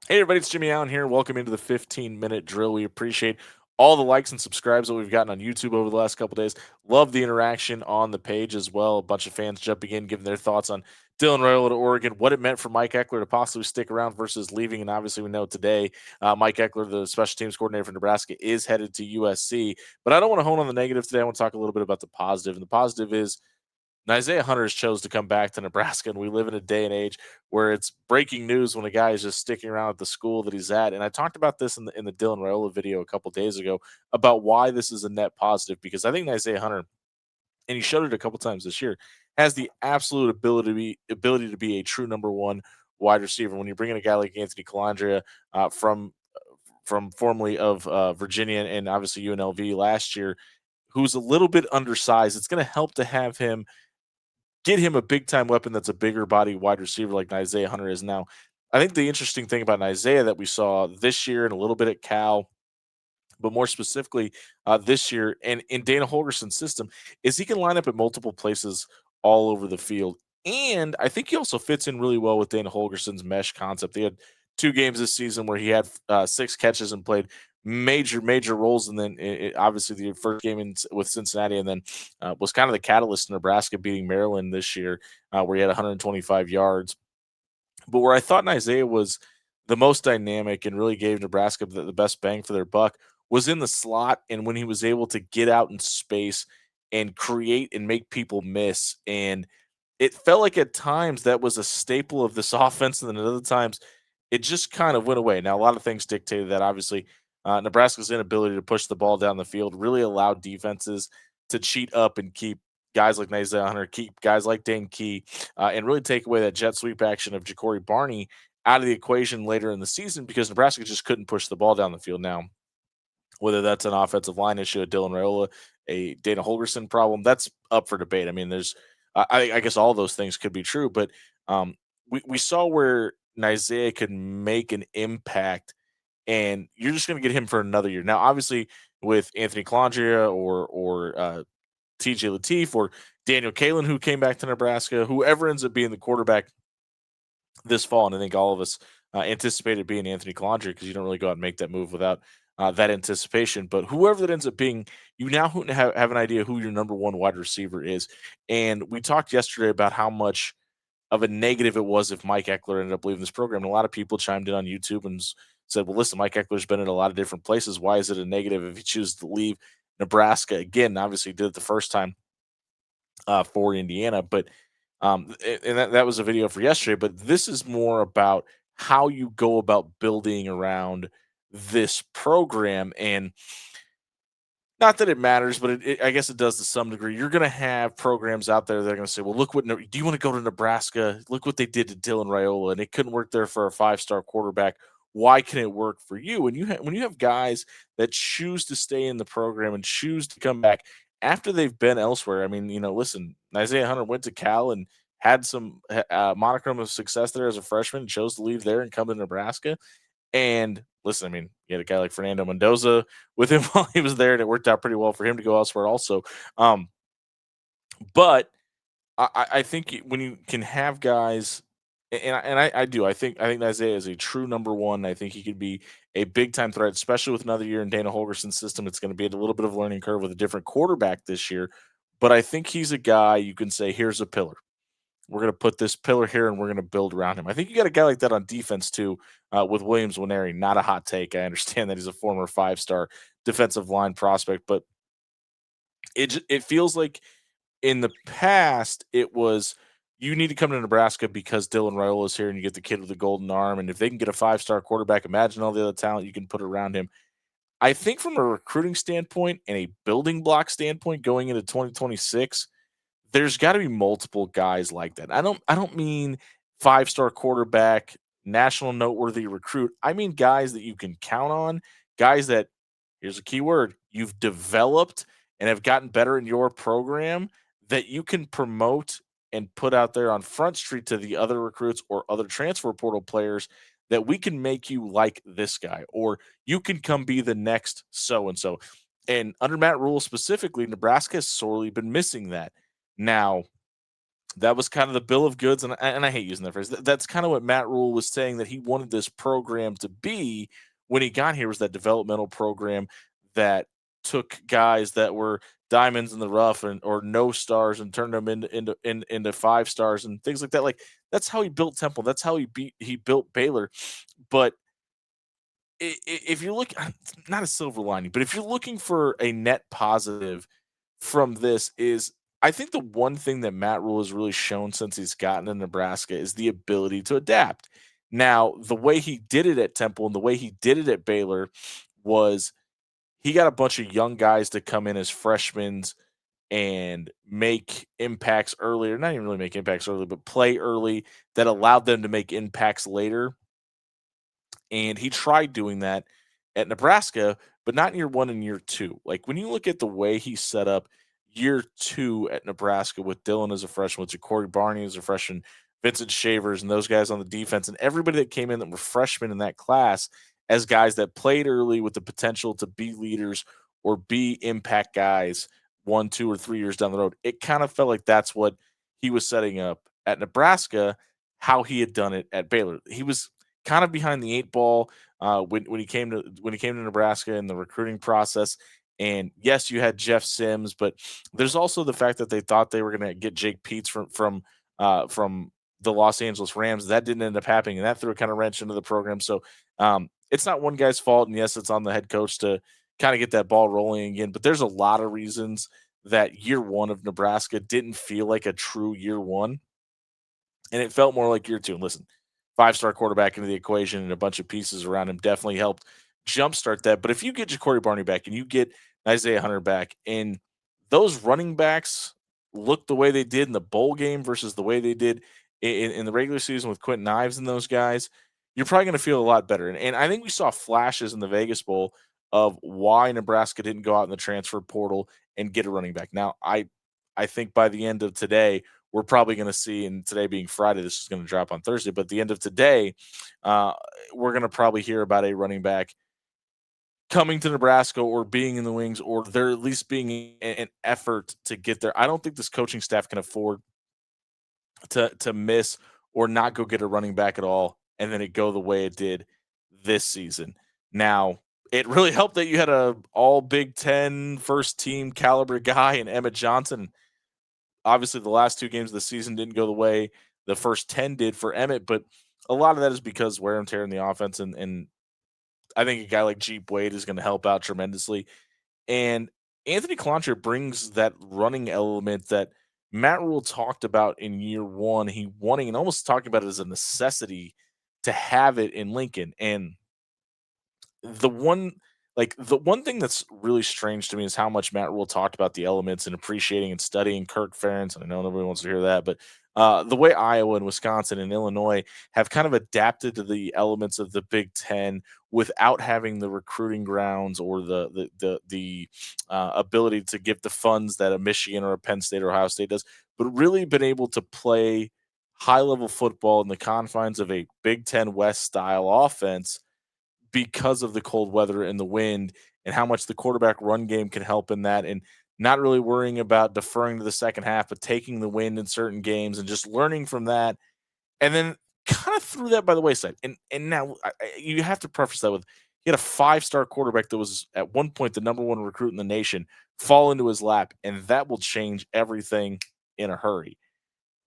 Hey everybody, it's Jimmie Allen here. Welcome into the 15-minute drill. We appreciate all the likes and subscribes that we've gotten on YouTube over the last couple days. Love the interaction on the page as well. A bunch of fans jumping in, giving their thoughts on Dylan Raiola to Oregon, what it meant for Mike Eckler to possibly stick around versus leaving. And obviously, we know today Mike Eckler, the special teams coordinator for Nebraska, is headed to USC. But I don't want to hone on the negative today. I want to talk a little bit about the positive. And the positive is Nyziah Hunter has chose to come back to Nebraska, and we live in a day and age where it's breaking news when a guy is just sticking around at the school that he's at. And I talked about this in the Dylan Raiola video a couple days ago about why this is a net positive because I think Nyziah Hunter, and he showed it a couple times this year, has the absolute ability to be a true number one wide receiver. When you bring in a guy like Anthony Calandria from formerly of Virginia and obviously UNLV last year, who's a little bit undersized, it's going to help to have him get him a big time weapon that's a bigger body wide receiver like Nyziah Hunter is now. I think the interesting thing about Nyziah that we saw this year and a little bit at Cal, but more specifically this year and in Dana Holgerson's system, is he can line up at multiple places all over the field. And I think he also fits in really well with Dana Holgerson's mesh concept. They had 2 games this season where he had 6 catches and played major roles, and then obviously the first game with Cincinnati, and then was kind of the catalyst in Nebraska beating Maryland this year, where he had 125 yards. But where I thought Isaiah was the most dynamic and really gave Nebraska the best bang for their buck was in the slot, and when he was able to get out in space and create and make people miss. And it felt like at times that was a staple of this offense, and then at other times it just kind of went away. Now, a lot of things dictated that. Obviously, Nebraska's inability to push the ball down the field really allowed defenses to cheat up and keep guys like Nyziah Hunter, keep guys like Dane Key, and really take away that jet sweep action of Ja'Cory Barney out of the equation later in the season because Nebraska just couldn't push the ball down the field. Now, whether that's an offensive line issue, a Dylan Raiola, a Dana Holgerson problem, that's up for debate. I mean, I guess all those things could be true, but we saw where Nyziah could make an impact, and you're just going to get him for another year. Now, obviously, with Anthony Calandria or TJ Latif or Daniel Kalen, who came back to Nebraska, whoever ends up being the quarterback this fall, and I think all of us anticipated being Anthony Calandria because you don't really go out and make that move without that anticipation. But whoever that ends up being, you now have an idea who your number one wide receiver is. And we talked yesterday about how much of a negative it was if Mike Eckler ended up leaving this program. And a lot of people chimed in on YouTube and said, well, listen, Mike Eckler's been in a lot of different places. Why is it a negative if he chooses to leave Nebraska? Again, obviously, he did it the first time for Indiana, but and that was a video for yesterday. But this is more about how you go about building around this program, and not that it matters, but I guess it does to some degree. You're going to have programs out there that are going to say, "Well, look what do you want to go to Nebraska? Look what they did to Dylan Raiola, and it couldn't work there for a 5-star quarterback. Why can it work for you?" And when you have guys that choose to stay in the program and choose to come back after they've been elsewhere. I mean, listen, Isaiah Hunter went to Cal and had some monochrome of success there as a freshman, chose to leave there and come to Nebraska. And listen, I mean, you had a guy like Fernando Mendoza with him while he was there, and it worked out pretty well for him to go elsewhere also. Um, but I think when you can have guys, and I do, I think Isaiah is a true number one. I think he could be a big time threat, especially with another year in Dana Holgerson's system. It's going to be a little bit of a learning curve with a different quarterback this year, but I think he's a guy you can say, here's a pillar. We're going to put this pillar here and we're going to build around him. I think you got a guy like that on defense too, with Williams Winery. Not a hot take. I understand that he's a former 5-star defensive line prospect, but it feels like in the past it was you need to come to Nebraska because Dylan Raiola is here and you get the kid with the golden arm. And if they can get a 5-star quarterback, imagine all the other talent you can put around him. I think from a recruiting standpoint and a building block standpoint going into 2026, there's got to be multiple guys like that. I don't mean 5-star quarterback, national noteworthy recruit. I mean guys that you can count on, guys that, here's a key word, you've developed and have gotten better in your program that you can promote and put out there on Front Street to the other recruits or other transfer portal players, that we can make you like this guy, or you can come be the next so and so. And under Matt Rhule specifically, Nebraska has sorely been missing that. Now, That was kind of the bill of goods, and I hate using that phrase. That's kind of what Matt Rhule was saying that he wanted this program to be when he got here, was that developmental program that took guys that were diamonds in the rough and or no stars and turned them into five stars and things like that. Like that's how he built Temple. That's how he built Baylor. But if you look, not a silver lining, but if you're looking for a net positive from this, is I think the one thing that Matt Rhule has really shown since he's gotten to Nebraska is the ability to adapt. Now, the way he did it at Temple and the way he did it at Baylor was he got a bunch of young guys to come in as freshmen and make impacts earlier, not even really make impacts early, but play early that allowed them to make impacts later, and he tried doing that at Nebraska, but not in year 1 and year 2. Like, when you look at the way he set up year 2 at Nebraska with Dylan as a freshman, with Ja'Cory Barney as a freshman, Vincent Shavers, and those guys on the defense, and everybody that came in that were freshmen in that class as guys that played early with the potential to be leaders or be impact guys 1, 2, or 3 years down the road. It kind of felt like that's what he was setting up at Nebraska, how he had done it at Baylor. He was kind of behind the 8 ball when he came to Nebraska in the recruiting process. And yes, you had Jeff Sims, but there's also the fact that they thought they were going to get Jake Peets from the Los Angeles Rams. That didn't end up happening, and that threw a kind of wrench into the program. So it's not one guy's fault, and yes, it's on the head coach to kind of get that ball rolling again. But there's a lot of reasons that year 1 of Nebraska didn't feel like a true year 1, and it felt more like year 2. And listen, five-star quarterback into the equation and a bunch of pieces around him definitely helped jumpstart that. But if you get Ja'Cory Barney back and you get Nyziah Hunter back, and those running backs look the way they did in the bowl game versus the way they did in the regular season with Quentin Ives and those guys, you're probably going to feel a lot better. And I think we saw flashes in the Vegas Bowl of why Nebraska didn't go out in the transfer portal and get a running back. Now, I think by the end of today, we're probably going to see, and today being Friday, this is going to drop on Thursday, but at the end of today, uh, we're going to probably hear about a running back coming to Nebraska or being in the wings, or there at least being an effort to get there. I don't think this coaching staff can afford to miss or not go get a running back at all, and then it go the way it did this season. Now, it really helped that you had a all Big Ten first team caliber guy in Emmett Johnson. Obviously, the last 2 games of the season didn't go the way the first 10 did for Emmett, but a lot of that is because wear and tear in the offense, and I think a guy like Jeep Wade is gonna help out tremendously, and Anthony Colantre brings that running element that Matt Rhule talked about in year 1, he wanting and almost talking about it as a necessity to have it in Lincoln. And the one the one thing that's really strange to me is how much Matt Rhule talked about the elements and appreciating and studying Kirk Ferentz. And I know nobody wants to hear that, but the way Iowa and Wisconsin and Illinois have kind of adapted to the elements of the Big Ten without having the recruiting grounds or the ability to give the funds that a Michigan or a Penn State or Ohio State does, but really been able to play high level football in the confines of a Big Ten West style offense because of the cold weather and the wind and how much the quarterback run game can help in that, and not really worrying about deferring to the second half, but taking the wind in certain games and just learning from that. And then kind of threw that by the wayside. And now you have to preface that with he had a 5-star quarterback that was at one point the number 1 recruit in the nation fall into his lap, and that will change everything in a hurry.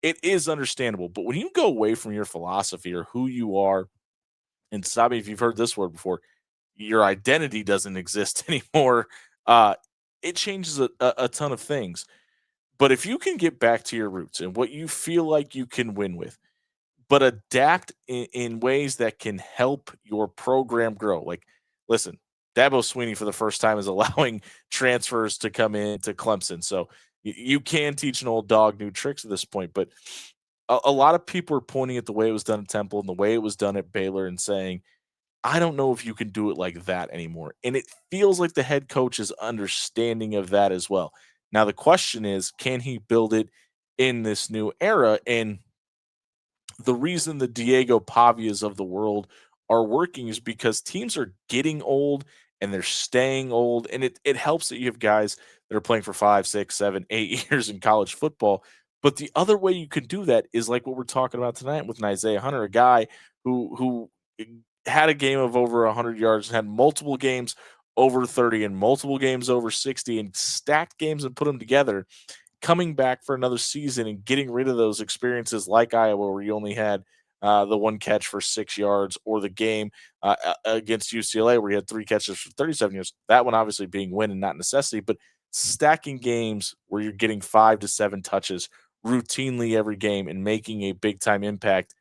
It is understandable, but when you go away from your philosophy or who you are, and stop me if you've heard this word before, your identity doesn't exist anymore. Uh, it changes a ton of things. But if you can get back to your roots and what you feel like you can win with, but adapt in ways that can help your program grow. Like, listen, Dabo Sweeney for the first time is allowing transfers to come in to Clemson. So you can teach an old dog new tricks at this point. But a lot of people are pointing at the way it was done at Temple and the way it was done at Baylor and saying, I don't know if you can do it like that anymore. And it feels like the head coach is understanding of that as well. Now, the question is, can he build it in this new era? And the reason the Diego Pavias of the world are working is because teams are getting old and they're staying old. And it helps that you have guys that are playing for 5, 6, 7, 8 years in college football. But the other way you can do that is like what we're talking about tonight with Nyziah Hunter, a guy who had a game of over 100 yards and had multiple games over 30 and multiple games over 60 and stacked games and put them together, coming back for another season and getting rid of those experiences like Iowa, where you only had the one catch for 6 yards, or the game against UCLA where he had three catches for 37 yards. That one obviously being win and not necessity, but stacking games where you're getting 5 to 7 touches routinely every game and making a big time impact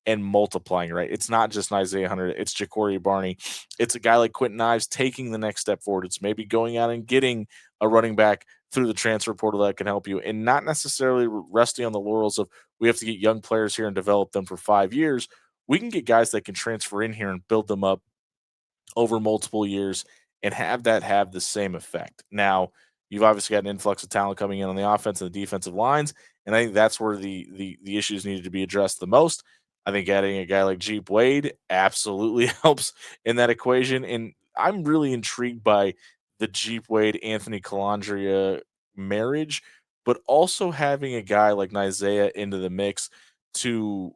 and multiplying, right? It's not just Isaiah Hunter, it's Ja'Cory Barney. It's a guy like Quentin Ives taking the next step forward. It's maybe going out and getting a running back through the transfer portal that can help you, and not necessarily resting on the laurels of we have to get young players here and develop them for 5 years. We can get guys that can transfer in here and build them up over multiple years and have the same effect. Now, you've obviously got an influx of talent coming in on the offense and the defensive lines, and I think that's where the issues needed to be addressed the most. I think adding a guy like Jeep Wade absolutely helps in that equation, and I'm really intrigued by the Jeep Wade Anthony Calandria marriage, but also having a guy like Nyziah into the mix to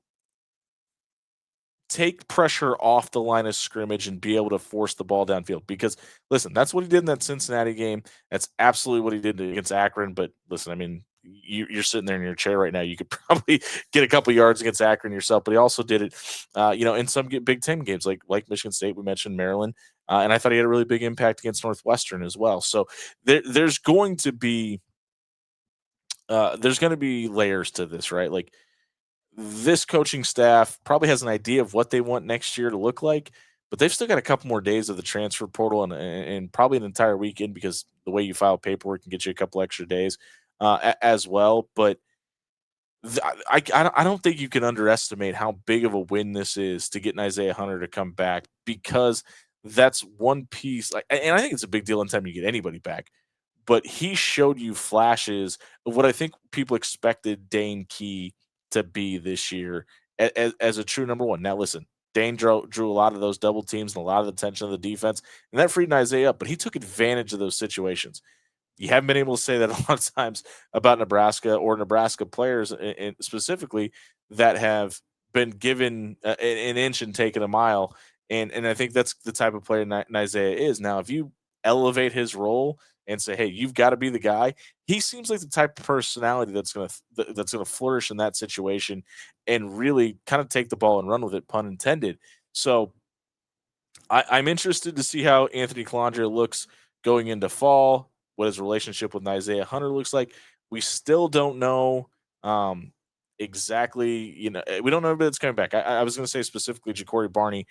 take pressure off the line of scrimmage and be able to force the ball downfield. Because listen, that's what he did in that Cincinnati game. That's absolutely what he did against Akron. But listen, I mean, you're sitting there in your chair right now. You could probably get a couple yards against Akron yourself. But he also did it, in some Big Ten games like Michigan State. We mentioned Maryland, and I thought he had a really big impact against Northwestern as well. So there's going to be layers to this, right? Like this coaching staff probably has an idea of what they want next year to look like, but they've still got a couple more days of the transfer portal and probably an entire weekend because the way you file paperwork can get you a couple extra days as well. But I don't think you can underestimate how big of a win this is to get Isaiah Hunter to come back, because that's one piece. And I think it's a big deal anytime you get anybody back, but he showed you flashes of what I think people expected Dane Key to be this year as a true number one. Now, listen, Dane drew a lot of those double teams and a lot of the tension of the defense, and that freed Isaiah up, but he took advantage of those situations. You haven't been able to say that a lot of times about Nebraska or Nebraska players specifically that have been given an inch and taken a mile. And I think that's the type of player Nyziah is. Now, if you elevate his role and say, "Hey, you've got to be the guy," he seems like the type of personality that's gonna flourish in that situation and really kind of take the ball and run with it, pun intended. So I'm interested to see how Anthony Calandria looks going into fall, what his relationship with Isaiah Hunter looks like. We still don't know exactly, we don't know if it's coming back. I was going to say specifically Ja'Cory Barney,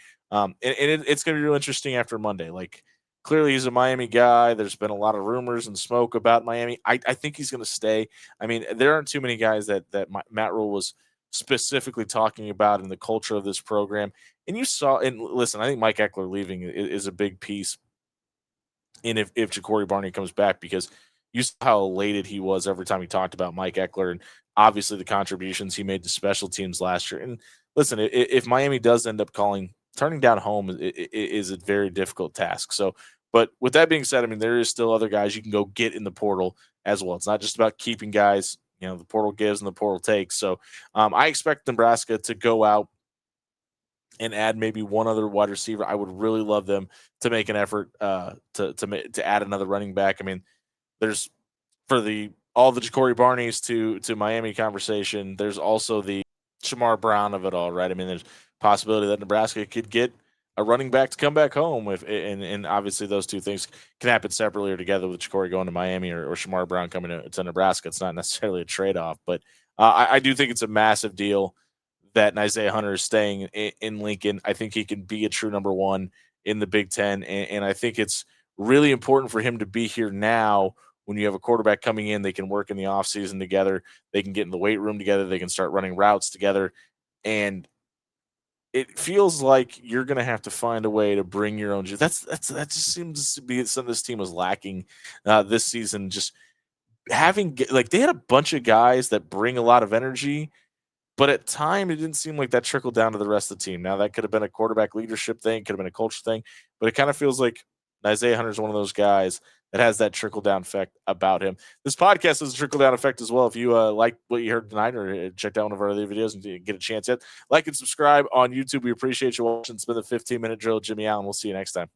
it's going to be real interesting after Monday. Like, clearly he's a Miami guy. There's been a lot of rumors and smoke about Miami. I think he's going to stay. I mean, there aren't too many guys that Matt Rhule was specifically talking about in the culture of this program. And you saw, and listen, I think Mike Eckler leaving is a big piece in if Ja'Cory Barney comes back, because you saw how elated he was every time he talked about Mike Eckler and obviously the contributions he made to special teams last year. And listen, if Miami does end up calling, turning down home is a very difficult task. So, but with that being said, I mean, there is still other guys you can go get in the portal as well. It's not just about keeping guys. The portal gives and the portal takes. So I expect Nebraska to go out and add maybe one other wide receiver. I would really love them to make an effort to add another running back. I mean, there's for the all the Ja'Cory Barneys to Miami conversation. There's also the Shamar Brown of it all, right? I mean, there's possibility that Nebraska could get a running back to come back home with, and obviously those two things can happen separately or together, with Ja'Cory going to Miami or Shamar Brown coming to Nebraska. It's not necessarily a trade off, but I do think it's a massive deal that Nyziah Hunter is staying in Lincoln. I think he can be a true number one in the Big Ten, and I think it's really important for him to be here now. When you have a quarterback coming in, they can work in the offseason together. They can get in the weight room together. They can start running routes together. And it feels like you're going to have to find a way to bring your own. That just seems to be something this team was lacking this season. Just having, like, they had a bunch of guys that bring a lot of energy, but at time, it didn't seem like that trickled down to the rest of the team. Now, that could have been a quarterback leadership thing, could have been a culture thing, but it kind of feels like Isaiah Hunter is one of those guys that has that trickle down effect about him. This podcast has a trickle down effect as well. If you like what you heard tonight or checked out one of our other videos and didn't get a chance yet, like and subscribe on YouTube. We appreciate you watching. It's been the 15-minute drill. Jimmie Allen. We'll see you next time.